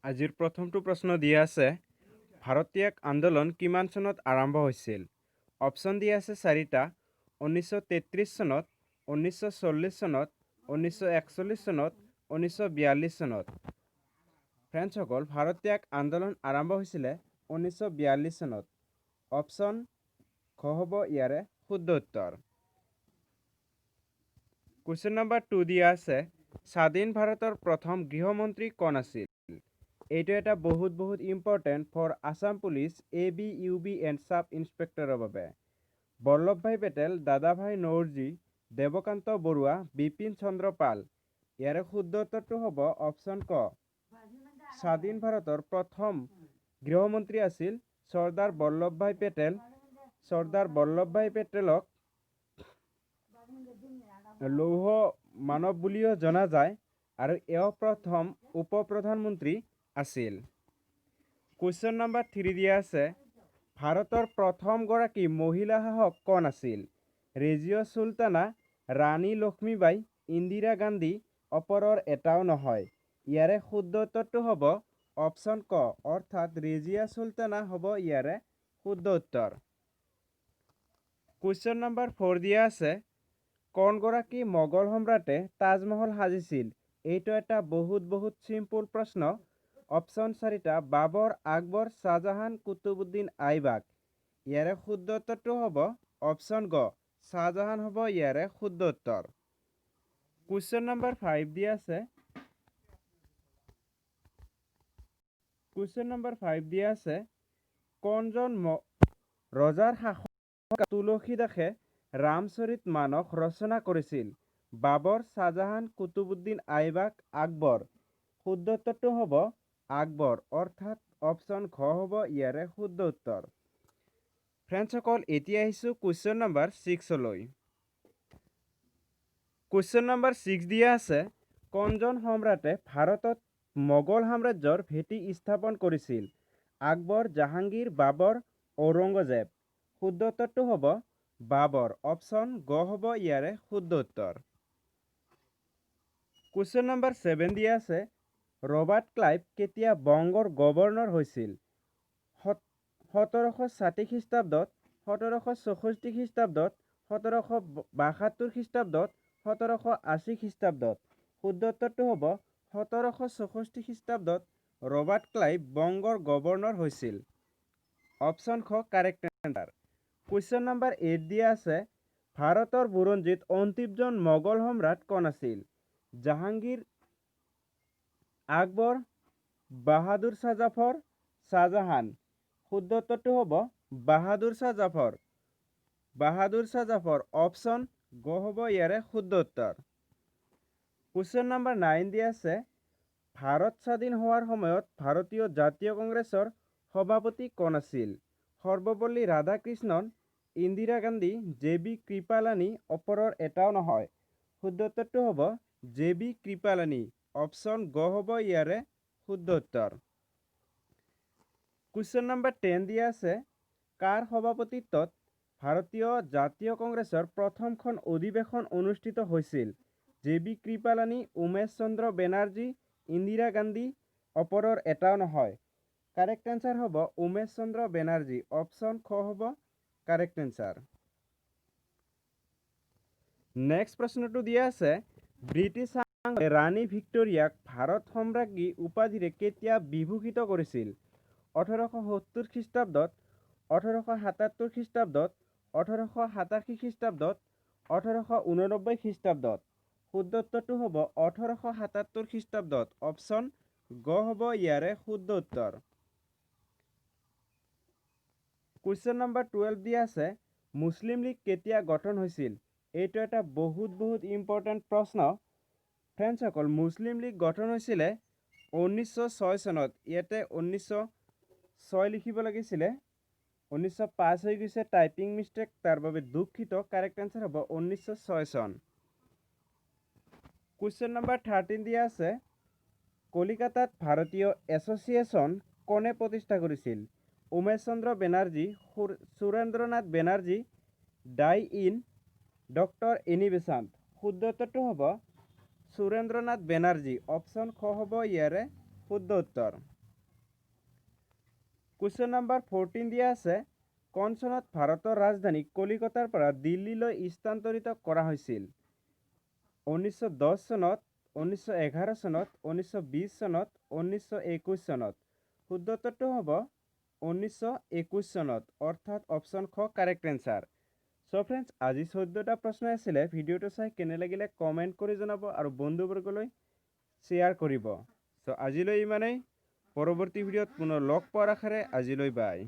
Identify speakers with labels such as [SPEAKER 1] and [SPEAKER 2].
[SPEAKER 1] আজিৰ প্ৰথমটো প্ৰশ্ন দিয়া আছে ভাৰতীয় আন্দোলন কিমান চনত আৰম্ভ হৈছিল? অপশ্যন দিয়া আছে চাৰিটা 1933 চনত, 1940 চনত, 1941 চনত, 1942 চনত। ফ্ৰেণ্ডসকল, ভাৰতীয় আন্দোলন আৰম্ভ হৈছিলে 1942 চনত। অপশ্যন খ হ'ব ইয়াৰে শুদ্ধ উত্তৰ। কুৱেশ্যন নম্বৰ 2 দিয়া আছে স্বাধীন ভাৰতৰ প্ৰথম গৃহমন্ত্ৰী কোন আছিল? এইটো এটা বহুত important for Assam police AB, UB and সাব ইন্সপেক্টৰৰ বাবে। বল্লভভাই পেটেল, দাদাভাই নৌৰোজী, দেৱকান্ত বৰুৱা, বিপিন চন্দ্ৰ পাল। ইয়াৰে শুদ্ধ উত্তৰটো হ'ব অপশ্যন ক। স্বাধীন ভাৰতৰ প্ৰথম গৃহমন্ত্ৰী আছিল চৰ্দাৰ বল্লভভাই পেটেল। চৰ্দাৰ বল্লভভাই পেটেলক লৌহ মানৱ বুলিও জনা যায় আৰু এওঁ প্ৰথম উপ প্ৰধানমন্ত্ৰী আছিল। কুৱেশ্যন নম্বৰ 3 দিয়া আছে ভাৰতৰ প্ৰথম গৰাকী মহিলা শাসক কোন আছিল? ৰেজিয়া চুলতানা, ৰাণী লক্ষ্মীবাই, ইন্দিৰা গান্ধী, ওপৰৰ এটাও নহয়। ইয়াৰে শুদ্ধ উত্তৰটো হ'ব অপশ্যন ক, অৰ্থাৎ ৰেজিয়া চুলতানা হ'ব ইয়াৰে শুদ্ধ উত্তৰ। কুৱেশ্যন নম্বৰ 4 দিয়া আছে কোনগৰাকী মোগল সম্ৰাটে তাজমহল সাজিছিল? এইটো এটা বহুত চিম্পুল প্ৰশ্ন। অপশ্যন চাৰিটা বাবৰ, আকবৰ, শ্বাহজাহান, কুতুবুদ্দিন আইবাক। ইয়াৰে শুদ্ধ উত্তৰটো হ'ব অপশ্যন গ, শ্বাহজাহান হ'ব ইয়াৰে শুদ্ধ উত্তৰ। কুৱেশ্যন নম্বৰ 5 দিয়া আছে কুৱেশ্যন নম্বৰ 5 দিয়া আছে কোনজন ৰজাৰ শাসক তুলসীদাসে ৰামচৰিত মানস ৰচনা কৰিছিল? বাবৰ, শ্বাহজাহান, কুতুবুদ্দিন আইবাক, আকবৰ। শুদ্ধ উত্তৰটো হ'ব আকবৰ, অৰ্থাৎ অপশ্যন ঘ হ'ব ইয়াৰে শুদ্ধ উত্তৰ। ফ্ৰেণ্ডসকল, এতিয়া আহিছোঁ কুৱেশ্যন নম্বৰ 6লৈ। কুৱেশ্যন নম্বৰ 6 দিয়া আছে কোনজন সম্ৰাটে ভাৰতত মোগল সাম্ৰাজ্যৰ ভেটি স্থাপন কৰিছিল? আকবৰ, জাহাংগীৰ, বাবৰ, ঔৰংগজেব। শুদ্ধ উত্তৰটো হ'ব বাবৰ, অপশ্যন গ হ'ব ইয়াৰে শুদ্ধ উত্তৰ। কুৱেশ্যন নম্বৰ 7 দিয়া আছে ৰবাৰ্ট ক্লাইভ কেতিয়া বংগৰ গভৰ্ণৰ হৈছিল? 1760 খ্ৰীষ্টাব্দত, 1764 খ্ৰীষ্টাব্দত, 1772 খ্ৰীষ্টাব্দত, 1780 খ্ৰীষ্টাব্দত। শুদ্ধ উত্তৰটো হ'ব 1764 খ্ৰীষ্টাব্দত ৰবাৰ্ট ক্লাইভ বংগৰ গভৰ্ণৰ হৈছিল। অপশ্যন খ কাৰেক্ট এনচাৰ। কুৱেশ্যন নম্বৰ 8 দিয়া আছে ভাৰতৰ বুৰঞ্জীত অন্তিমজন মোগল সম্ৰাট কোন আছিল? জাহাংগীৰ, আকবৰ, বাহাদুৰ শাহ জাফৰ, শ্বাহজাহান। শুদ্ধ উত্তৰটো হ'ব বাহাদুৰ শাহ জাফৰ। বাহাদুৰ শাহ জাফৰ, অপশ্যন গ হ'ব ইয়াৰে শুদ্ধ উত্তৰ। কুৱেশ্যন নম্বৰ 9 দিয়া আছে ভাৰত স্বাধীন হোৱাৰ সময়ত ভাৰতীয় জাতীয় কংগ্ৰেছৰ সভাপতি কোন আছিল? সৰ্বপল্লী ৰাধাকৃষ্ণন, ইন্দিৰা গান্ধী, JB কৃপালানী, ওপৰৰ এটাও নহয়। শুদ্ধ উত্তৰটো হ'ব JB কৃপালানী, অপশ্যন গ হ'ব ইয়াৰে শুদ্ধ উত্তৰ। কুৱেশ্যন নম্বৰ 10 দিয়া আছে কাৰ সভাপতিত্বত ভাৰতীয় জাতীয় কংগ্ৰেছৰ প্ৰথমখন অধিৱেশন অনুষ্ঠিত হৈছিল? JB কৃপালানী, উমেশ চন্দ্ৰ বেনাৰ্জী, ইন্দিৰা গান্ধী, ওপৰৰ এটাও নহয়। কাৰেক্ট এনচাৰ হ'ব উমেশ চন্দ্ৰ বেনাৰ্জী, অপশ্যন খ হ'ব কাৰেক্ট এনচাৰ। নেক্সট প্ৰশ্নটো দিয়া আছে ব্ৰিটিছ ৰাণী ভিক্টোৰিয়াক ভাৰত সম্ৰাজ্ঞী উপাধিৰে কেতিয়া বিভূষিত কৰিছিল? 1870 খ্ৰীষ্টাব্দত, 1877 খ্ৰীষ্টাব্দত, 1887 খ্ৰীষ্টাব্দত, 1889 খ্ৰীষ্টাব্দত। শুদ্ধ উত্তৰটো হ'ব 1877 খ্ৰীষ্টাব্দত, অপশ্যন গ হ'ব ইয়াৰে শুদ্ধ উত্তৰ। কুৱেশ্যন নম্বৰ 12 দিয়া আছে মুছলিম লীগ কেতিয়া গঠন হৈছিল? এইটো এটা বহুত ইম্পৰ্টেণ্ট প্ৰশ্ন। ফ্ৰেণ্ডসকল, মুছলিম লীগ গঠন হৈছিলে 1906 চনত। ইয়াতে 1906 লিখিব লাগিছিলে, 1905 হৈ গৈছে, টাইপিং মিষ্টেক, তাৰ বাবে দুখিত। কাৰেক্ট এনচাৰ হ'ব 1906 চন। কুৱেশ্যন নম্বৰ 13 দিয়া আছে কলিকাতাত ভাৰতীয় এছ'চিয়েশ্যন কোনে প্ৰতিষ্ঠা কৰিছিল? উমেশ চন্দ্ৰ বেনাৰ্জী, সুৰেন্দ্ৰনাথ বেনাৰ্জী, ডাই ইন, ডক্টৰ এনি বেচান্ত। শুদ্ধ উত্তৰটো হ'ব সুৰেন্দ্ৰনাথ বেনাৰ্জী, অপশ্যন খ হ'ব ইয়াৰে শুদ্ধ উত্তৰ। কুৱেশ্যন নাম্বাৰ 14 দিয়া আছে কোন চনত ভাৰতৰ ৰাজধানী কলিকতাৰ পৰা দিল্লীলৈ স্থানান্তৰিত কৰা হৈছিল 1910 চনত 1911 চনত 1920 চনত 1921 চনত শুদ্ধ উত্তৰটো হ'ব 1921 চনত অৰ্থাৎ অপশ্যন খ কাৰেক্ট এনসাৰ সো ফ্ৰেন্ডস আজি 14টা প্ৰশ্ন আছিলে ভিডিওটো চাই কেনে লাগিলে কমেন্ট কৰি জনাব আৰু বন্ধুবৰ্গলৈ শ্বেয়াৰ কৰিব সো আজিলৈ ইমানেই পৰৱৰ্তী ভিডিওত পুনৰ লগ পোৱাৰ আশাৰে আজিলৈ বাই